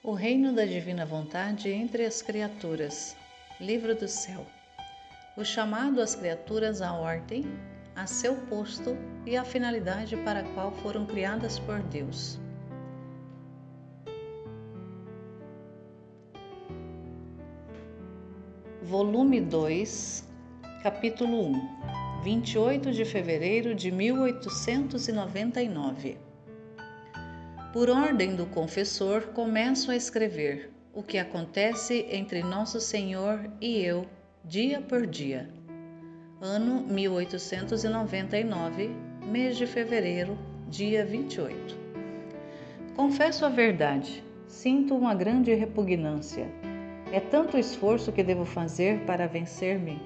O reino da divina vontade entre as criaturas. Livro do céu. O chamado às criaturas à ordem, a seu posto e a finalidade para a qual foram criadas por Deus. Volume 2, capítulo 1, 28 de fevereiro de 1899. Por ordem do confessor, começo a escrever o que acontece entre Nosso Senhor e eu, dia por dia. Ano 1899, mês de fevereiro, dia 28. Confesso a verdade, sinto uma grande repugnância. É tanto esforço que devo fazer para vencer-me,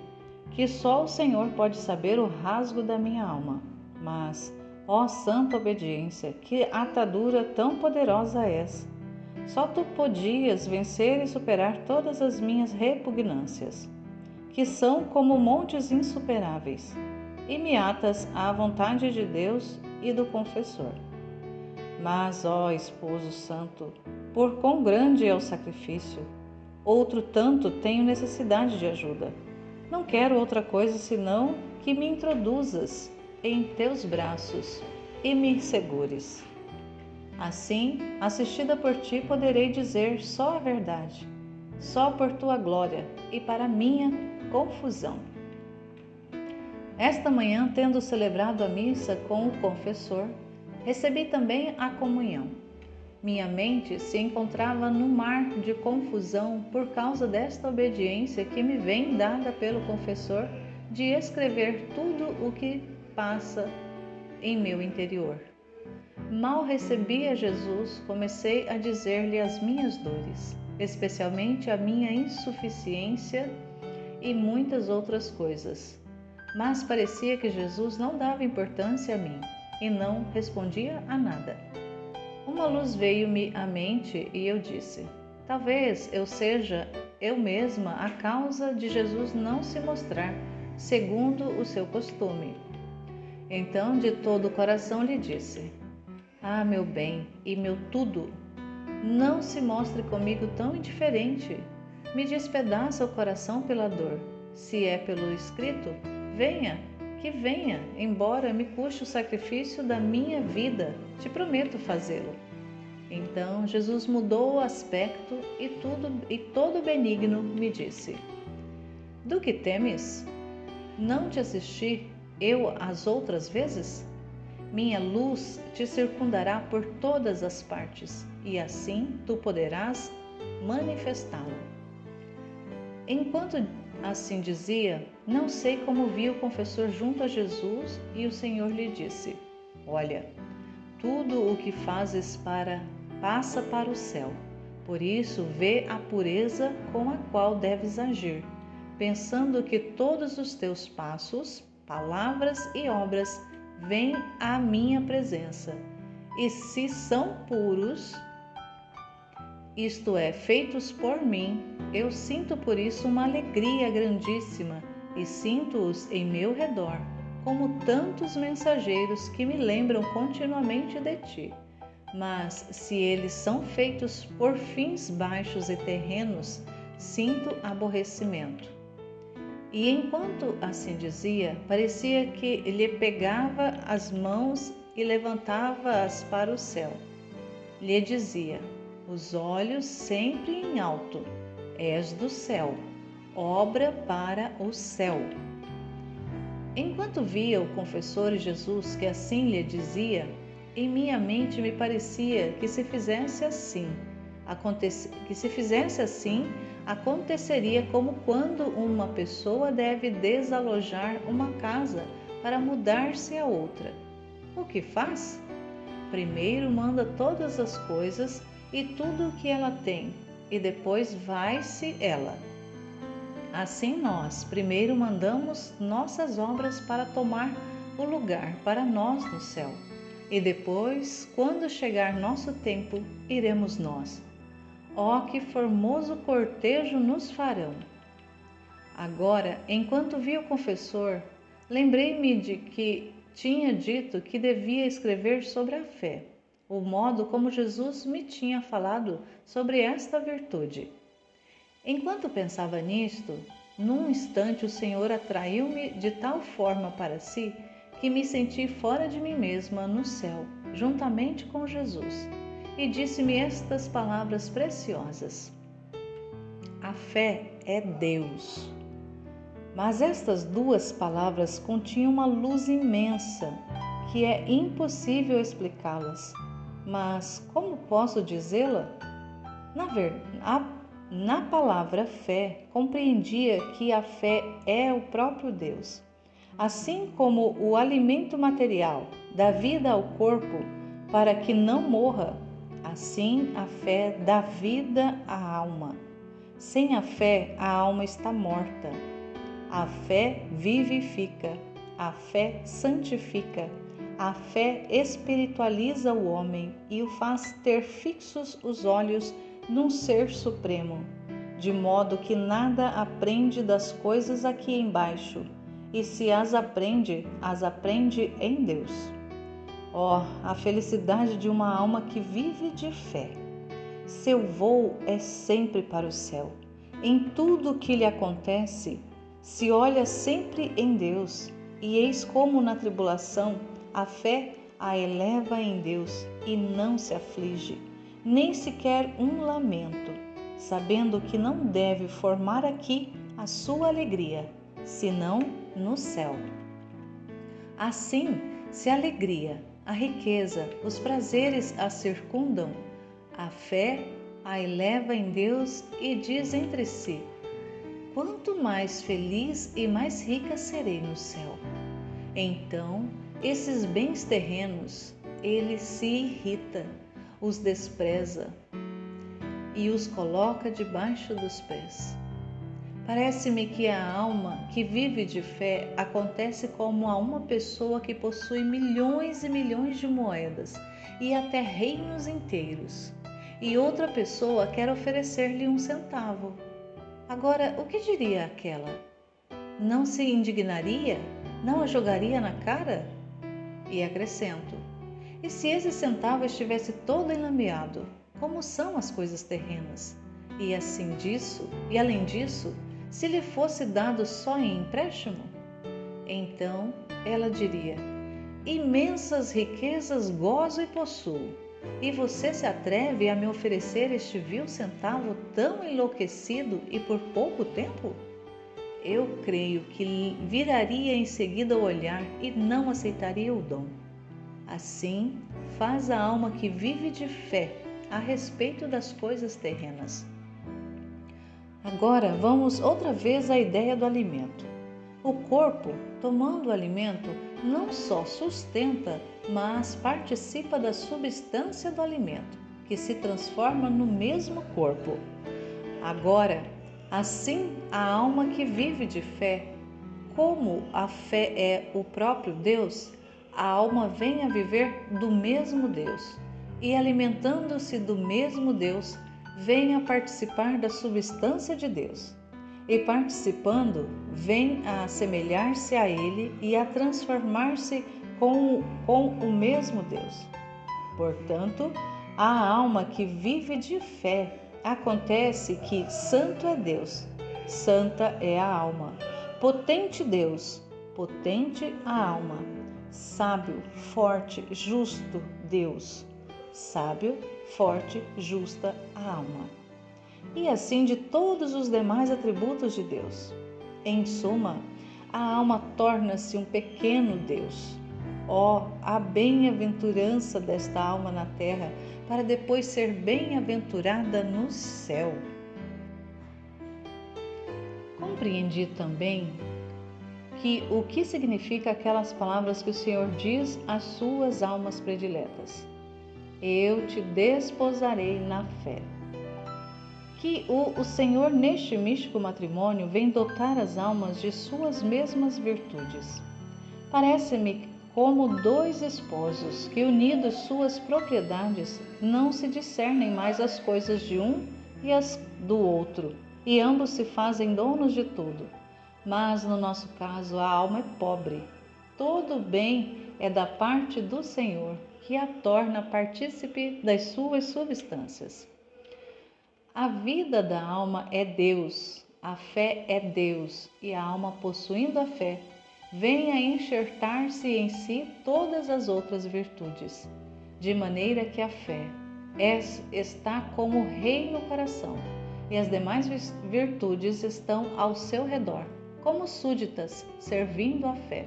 que só o Senhor pode saber o rasgo da minha alma. Mas, ó santa obediência, que atadura tão poderosa és! Só tu podias vencer e superar todas as minhas repugnâncias, que são como montes insuperáveis, e me atas à vontade de Deus e do confessor. Mas, ó esposo santo, por quão grande é o sacrifício! Outro tanto tenho necessidade de ajuda. Não quero outra coisa senão que me introduzas em teus braços e me segures. Assim, assistida por ti, poderei dizer só a verdade, só por tua glória e para minha confusão. Esta manhã, tendo celebrado a missa com o confessor, recebi também a comunhão. Minha mente se encontrava num mar de confusão por causa desta obediência que me vem dada pelo confessor de escrever tudo o que passa em meu interior. Mal recebi a Jesus, comecei a dizer-lhe as minhas dores, especialmente a minha insuficiência e muitas outras coisas. Mas parecia que Jesus não dava importância a mim e não respondia a nada. Uma luz veio-me à mente e eu disse: talvez eu seja eu mesma a causa de Jesus não se mostrar segundo o seu costume. Então, de todo o coração lhe disse: ah, meu bem e meu tudo, não se mostre comigo tão indiferente. Me despedaça o coração pela dor. Se é pelo escrito, venha, que venha, embora me custe o sacrifício da minha vida, te prometo fazê-lo. Então Jesus mudou o aspecto e todo benigno me disse: do que temes? Não te assisti eu as outras vezes? Minha luz te circundará por todas as partes, e assim tu poderás manifestá-la. Enquanto assim dizia, não sei como vi o confessor junto a Jesus e o Senhor lhe disse: olha, tudo o que fazes passa para o céu. Por isso, vê a pureza com a qual deves agir, pensando que todos os teus passos, palavras e obras vêm à minha presença. E se são puros, isto é, feitos por mim, eu sinto por isso uma alegria grandíssima e sinto-os em meu redor, como tantos mensageiros que me lembram continuamente de ti. Mas se eles são feitos por fins baixos e terrenos, sinto aborrecimento. E enquanto assim dizia, parecia que lhe pegava as mãos e levantava-as para o céu. Lhe dizia: os olhos sempre em alto, és do céu, obra para o céu. Enquanto via o confessor e Jesus que assim lhe dizia, em minha mente me parecia que se fizesse assim, aconteceria como quando uma pessoa deve desalojar uma casa para mudar-se a outra. O que faz? Primeiro manda todas as coisas e tudo o que ela tem, e depois vai-se ela. Assim nós, primeiro mandamos nossas obras para tomar o lugar para nós no céu. E depois, quando chegar nosso tempo, iremos nós. Ó, que formoso cortejo nos farão! Agora, enquanto vi o confessor, lembrei-me de que tinha dito que devia escrever sobre a fé, o modo como Jesus me tinha falado sobre esta virtude. Enquanto pensava nisto, num instante o Senhor atraiu-me de tal forma para si que me senti fora de mim mesma no céu, juntamente com Jesus, e disse-me estas palavras preciosas: a fé é Deus. Mas estas duas palavras continham uma luz imensa, que é impossível explicá-las. Mas como posso dizê-la? Na palavra fé, compreendia que a fé é o próprio Deus. Assim como o alimento material dá vida ao corpo para que não morra, assim a fé dá vida à alma. Sem a fé, a alma está morta. A fé vivifica, a fé santifica, a fé espiritualiza o homem e o faz ter fixos os olhos num ser supremo, de modo que nada aprende das coisas aqui embaixo, e se as aprende em Deus. A felicidade de uma alma que vive de fé! Seu voo é sempre para o céu. Em tudo o que lhe acontece, se olha sempre em Deus, e eis como na tribulação a fé a eleva em Deus e não se aflige, nem sequer um lamento, sabendo que não deve formar aqui a sua alegria, senão no céu. Assim, se a alegria, a riqueza, os prazeres a circundam, a fé a eleva em Deus e diz entre si: quanto mais feliz e mais rica serei no céu. Então, esses bens terrenos, ele se irrita, os despreza e os coloca debaixo dos pés. Parece-me que a alma que vive de fé acontece como a uma pessoa que possui milhões e milhões de moedas e até reinos inteiros, e outra pessoa quer oferecer-lhe 1 centavo. Agora, o que diria aquela? Não se indignaria? Não a jogaria na cara? E acrescento: e se esse centavo estivesse todo enlameado, como são as coisas terrenas? E além disso, se lhe fosse dado só em empréstimo? Então ela diria: imensas riquezas gozo e possuo, e você se atreve a me oferecer este vil centavo tão enlouquecido e por pouco tempo? Eu creio que viraria em seguida o olhar e não aceitaria o dom. Assim faz a alma que vive de fé a respeito das coisas terrenas. Agora vamos outra vez à ideia do alimento. O corpo, tomando o alimento, não só sustenta, mas participa da substância do alimento, que se transforma no mesmo corpo. Agora, assim a alma que vive de fé, como a fé é o próprio Deus, a alma vem a viver do mesmo Deus, e alimentando-se do mesmo Deus, vem a participar da substância de Deus. E participando, vem a assemelhar-se a Ele e a transformar-se com o mesmo Deus. Portanto, a alma que vive de fé, acontece que santo é Deus, santa é a alma, potente Deus, potente a alma, sábio, forte, justo Deus, sábio, forte, justa a alma. E assim de todos os demais atributos de Deus. Em suma, a alma torna-se um pequeno Deus. A bem-aventurança desta alma na terra, para depois ser bem-aventurada no céu. Compreendi também o que significa aquelas palavras que o Senhor diz às suas almas prediletas: eu te desposarei na fé. Que o Senhor neste místico matrimônio vem dotar as almas de suas mesmas virtudes. Parece-me como dois esposos que, unidos suas propriedades, não se discernem mais as coisas de um e as do outro, e ambos se fazem donos de tudo. Mas no nosso caso a alma é pobre. Todo o bem é da parte do Senhor, que a torna partícipe das suas substâncias. A vida da alma é Deus, a fé é Deus, e a alma, possuindo a fé, vem a enxertar-se em si todas as outras virtudes, de maneira que a fé está como rei no coração, e as demais virtudes estão ao seu redor, como súditas, servindo a fé.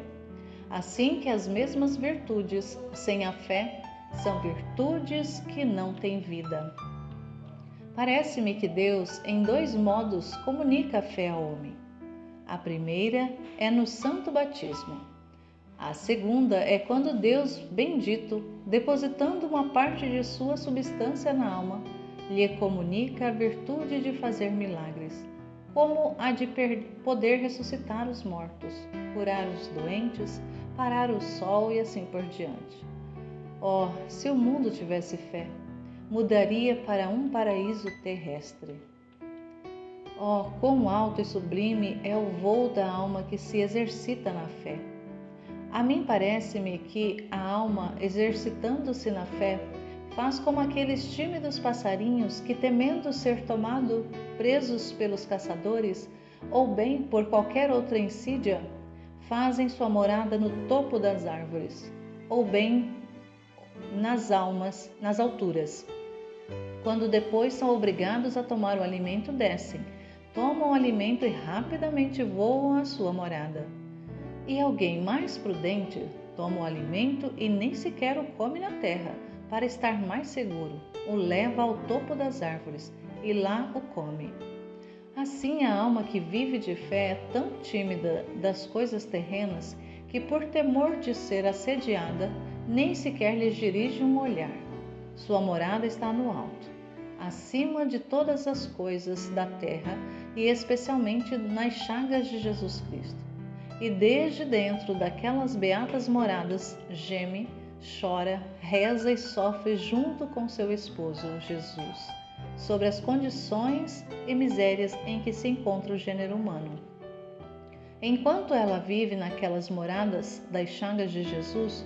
Assim que as mesmas virtudes, sem a fé, são virtudes que não têm vida. Parece-me que Deus, em dois modos, comunica a fé ao homem. A primeira é no santo batismo. A segunda é quando Deus bendito, depositando uma parte de sua substância na alma, lhe comunica a virtude de fazer milagres, como a de poder ressuscitar os mortos, curar os doentes, parar o sol e assim por diante. Oh, se o mundo tivesse fé, mudaria para um paraíso terrestre. Oh, quão alto e sublime é o voo da alma que se exercita na fé! A mim parece-me que a alma, exercitando-se na fé, faz como aqueles tímidos passarinhos que, temendo ser presos pelos caçadores, ou bem por qualquer outra insídia, fazem sua morada no topo das árvores, ou bem nas alturas. Quando depois são obrigados a tomar o alimento, descem, tomam o alimento e rapidamente voam à sua morada. E alguém mais prudente toma o alimento e nem sequer o come na terra, para estar mais seguro, o leva ao topo das árvores e lá o come. Assim, a alma que vive de fé é tão tímida das coisas terrenas que, por temor de ser assediada, nem sequer lhes dirige um olhar. Sua morada está no alto, acima de todas as coisas da terra e especialmente nas chagas de Jesus Cristo. E desde dentro daquelas beatas moradas geme, chora, reza e sofre junto com seu esposo, Jesus, sobre as condições e misérias em que se encontra o gênero humano. Enquanto ela vive naquelas moradas das chagas de Jesus,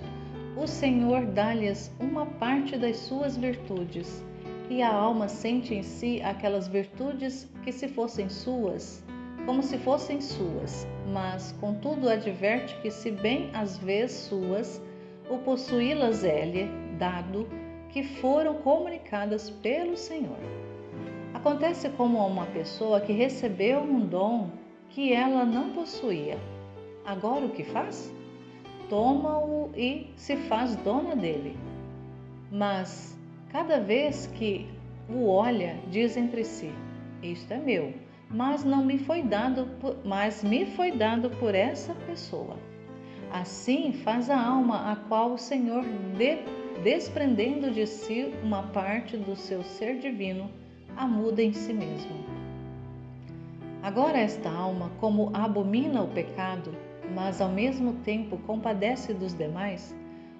o Senhor dá-lhes uma parte das suas virtudes, e a alma sente em si aquelas virtudes que se fossem suas, como se fossem suas, mas, contudo, adverte que, se bem às vezes suas, o possuí-las é-lhe dado, que foram comunicadas pelo Senhor. Acontece como a uma pessoa que recebeu um dom que ela não possuía. Agora o que faz? Toma-o e se faz dona dele. Mas, cada vez que o olha, diz entre si: isto é meu, mas me foi dado por essa pessoa. Assim faz a alma, a qual o Senhor, desprendendo de si uma parte do seu ser divino, a muda em si mesmo. Agora esta alma, como abomina o pecado, mas ao mesmo tempo compadece dos demais,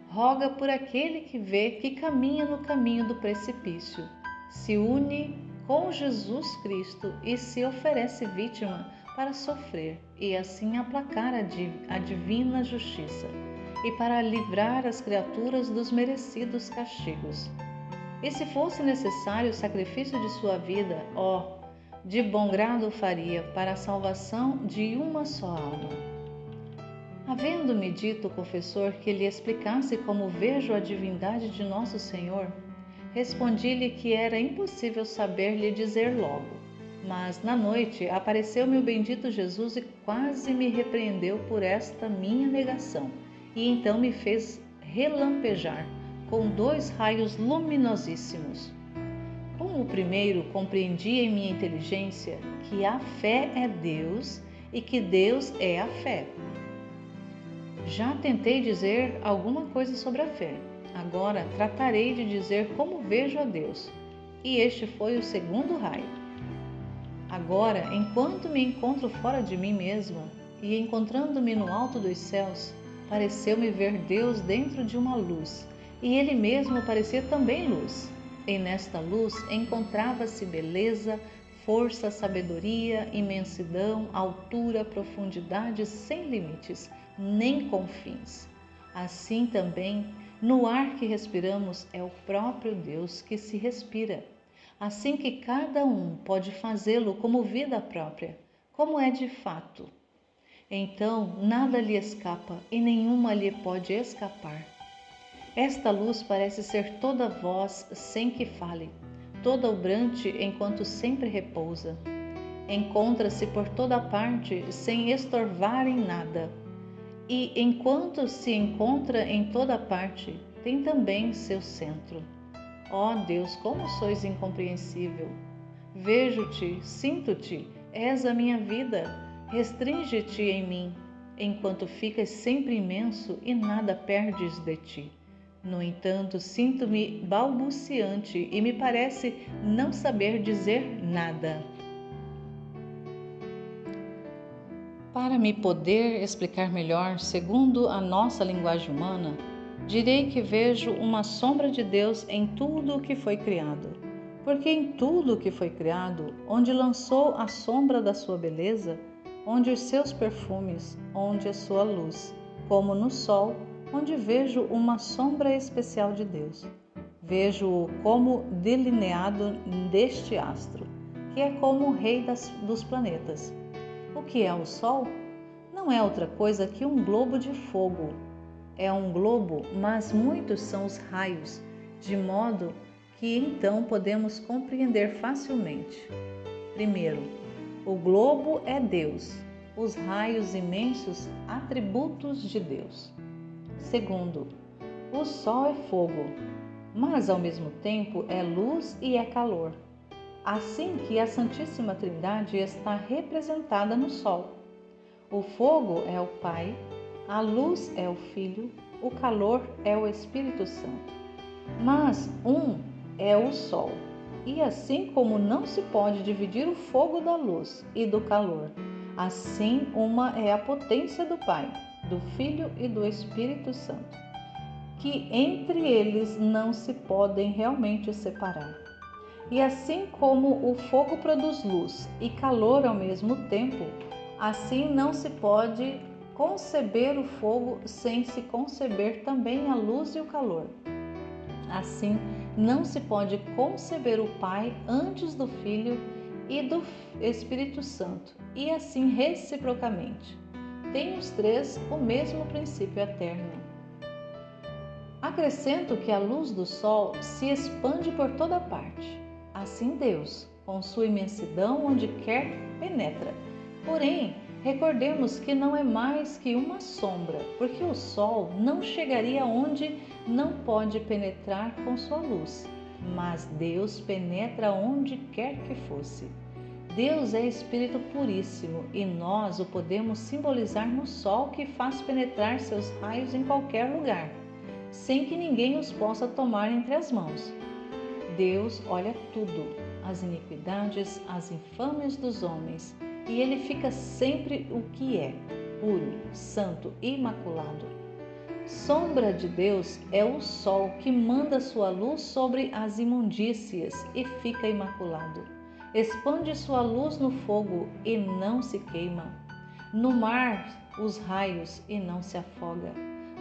roga por aquele que vê que caminha no caminho do precipício, se une com Jesus Cristo e se oferece vítima para sofrer e assim aplacar a divina justiça e para livrar as criaturas dos merecidos castigos. E se fosse necessário o sacrifício de sua vida, de bom grado o faria para a salvação de uma só alma. Havendo-me dito o confessor que lhe explicasse como vejo a divindade de nosso Senhor, respondi-lhe que era impossível saber-lhe dizer logo. Mas, na noite, apareceu-me o bendito Jesus e quase me repreendeu por esta minha negação, e então me fez relampejar com 2 raios luminosíssimos. Com o primeiro, compreendi em minha inteligência que a fé é Deus e que Deus é a fé. Já tentei dizer alguma coisa sobre a fé. Agora tratarei de dizer como vejo a Deus. E este foi o segundo raio. Agora, enquanto me encontro fora de mim mesma e encontrando-me no alto dos céus, pareceu-me ver Deus dentro de uma luz, e Ele mesmo parecia também luz. E nesta luz encontrava-se beleza, força, sabedoria, imensidão, altura, profundidade sem limites, nem confins. Assim também No ar que respiramos é o próprio Deus que se respira, assim que cada um pode fazê-lo como vida própria, como é de fato. Então, nada lhe escapa e nenhuma lhe pode escapar. Esta luz parece ser toda voz sem que fale, toda obrante enquanto sempre repousa. Encontra-se por toda parte sem estorvar em nada. E enquanto se encontra em toda parte, tem também seu centro. Ó Deus, como sois incompreensível! Vejo-te, sinto-te, és a minha vida, restringe-te em mim, enquanto ficas sempre imenso e nada perdes de ti. No entanto, sinto-me balbuciante e me parece não saber dizer nada. Para me poder explicar melhor, segundo a nossa linguagem humana, direi que vejo uma sombra de Deus em tudo o que foi criado. Porque em tudo o que foi criado, onde lançou a sombra da sua beleza, onde os seus perfumes, onde a sua luz, como no sol, onde vejo uma sombra especial de Deus. Vejo-o como delineado deste astro, que é como o rei dos planetas. O que é o Sol? Não é outra coisa que um globo de fogo. É um globo, mas muitos são os raios, de modo que então podemos compreender facilmente. Primeiro, o globo é Deus, os raios imensos, atributos de Deus. Segundo, o Sol é fogo, mas ao mesmo tempo é luz e é calor. Assim que a Santíssima Trindade está representada no Sol. O fogo é o Pai, a luz é o Filho, o calor é o Espírito Santo. Mas um é o Sol, e assim como não se pode dividir o fogo da luz e do calor, assim uma é a potência do Pai, do Filho e do Espírito Santo, que entre eles não se podem realmente separar. E assim como o fogo produz luz e calor ao mesmo tempo, assim não se pode conceber o fogo sem se conceber também a luz e o calor. Assim, não se pode conceber o Pai antes do Filho e do Espírito Santo, e assim reciprocamente. Tem os três o mesmo princípio eterno. Acrescento que a luz do sol se expande por toda parte. Assim Deus, com sua imensidão, onde quer penetra. Porém, recordemos que não é mais que uma sombra, porque o sol não chegaria onde não pode penetrar com sua luz. Mas Deus penetra onde quer que fosse. Deus é Espírito puríssimo e nós o podemos simbolizar no sol que faz penetrar seus raios em qualquer lugar, sem que ninguém os possa tomar entre as mãos. Deus olha tudo, as iniquidades, as infâmias dos homens, e ele fica sempre o que é, puro, santo e imaculado. Sombra de Deus é o sol que manda sua luz sobre as imundícias e fica imaculado. Expande sua luz no fogo e não se queima. No mar, os raios e não se afoga.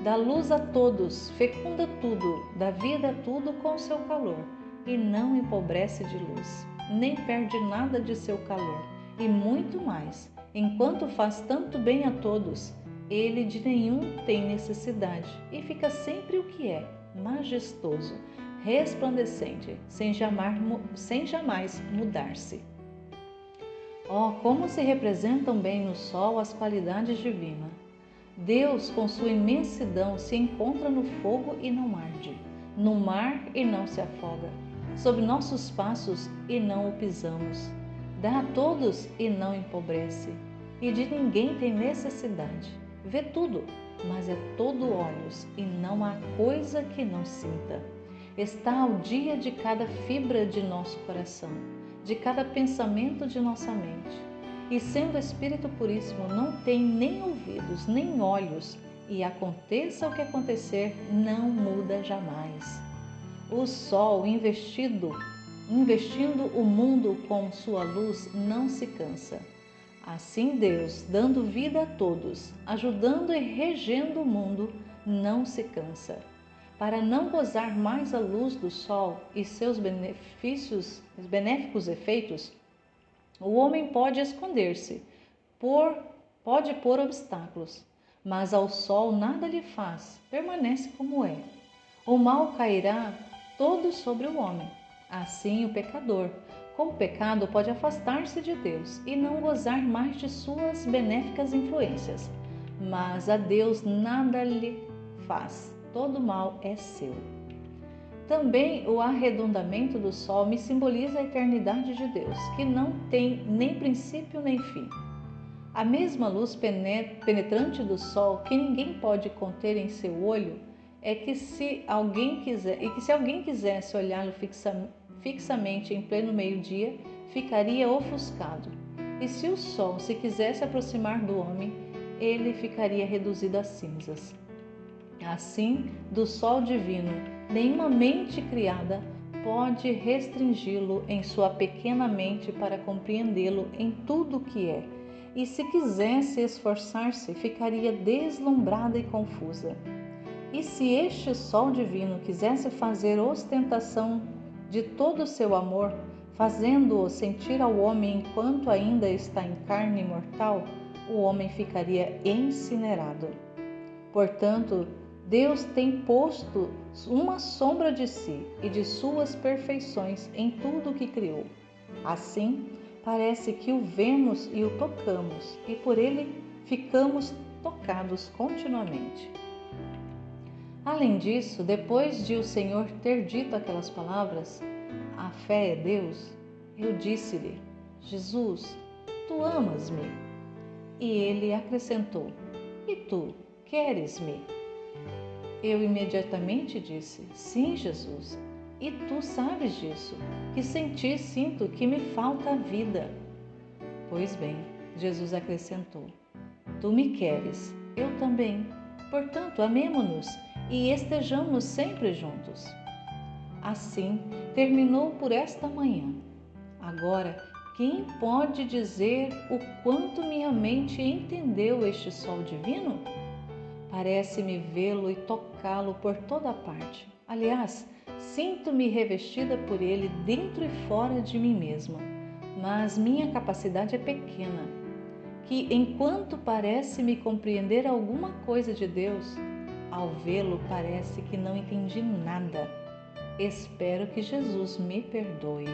Dá luz a todos, fecunda tudo, dá vida a tudo com seu calor. E não empobrece de luz, nem perde nada de seu calor, e muito mais, enquanto faz tanto bem a todos, ele de nenhum tem necessidade, e fica sempre o que é, majestoso, resplandecente, sem jamais mudar-se. Oh, como se representam bem no sol as qualidades divinas! Deus, com sua imensidão, se encontra no fogo e não arde, no mar e não se afoga, sob nossos passos e não o pisamos. Dá a todos e não empobrece, e de ninguém tem necessidade. Vê tudo, mas é todo olhos, e não há coisa que não sinta. Está ao dia de cada fibra de nosso coração, de cada pensamento de nossa mente. E sendo Espírito Puríssimo, não tem nem ouvidos, nem olhos, e aconteça o que acontecer, não muda jamais. O sol, investindo o mundo com sua luz, não se cansa. Assim Deus, dando vida a todos, ajudando e regendo o mundo, não se cansa. para não gozar mais a luz do sol e seus benéficos efeitos, o homem pode esconder-se, pode pôr obstáculos, mas ao sol nada lhe faz, permanece como é. O mal cairá todo sobre o homem. Assim, o pecador, com o pecado, pode afastar-se de Deus e não gozar mais de suas benéficas influências. Mas a Deus nada lhe faz, todo mal é seu. Também o arredondamento do sol me simboliza a eternidade de Deus, que não tem nem princípio nem fim. A mesma luz penetrante do sol, que ninguém pode conter em seu olho, é que se alguém quisesse olhá-lo fixamente em pleno meio-dia, ficaria ofuscado. E se o sol se quisesse aproximar do homem, ele ficaria reduzido a cinzas. Assim, do sol divino, nenhuma mente criada pode restringi-lo em sua pequena mente para compreendê-lo em tudo o que é. E se quisesse esforçar-se, ficaria deslumbrada e confusa. E se este sol divino quisesse fazer ostentação de todo o seu amor, fazendo-o sentir ao homem enquanto ainda está em carne mortal, o homem ficaria incinerado. Portanto, Deus tem posto uma sombra de si e de suas perfeições em tudo o que criou. Assim, parece que o vemos e o tocamos, e por ele ficamos tocados continuamente. Além disso, depois de o Senhor ter dito aquelas palavras, a fé é Deus, eu disse-lhe, Jesus, tu amas-me? E ele acrescentou, e tu queres-me? Eu imediatamente disse, sim, Jesus, e tu sabes disso, que sem ti sinto que me falta a vida. Pois bem, Jesus acrescentou, tu me queres, eu também, portanto amemo-nos e estejamos sempre juntos. Assim, terminou por esta manhã. Agora, quem pode dizer o quanto minha mente entendeu este sol divino? Parece-me vê-lo e tocá-lo por toda parte. Aliás, sinto-me revestida por ele dentro e fora de mim mesma. Mas minha capacidade é pequena, que enquanto parece-me compreender alguma coisa de Deus, ao vê-lo parece que não entendi nada. Espero que Jesus me perdoe.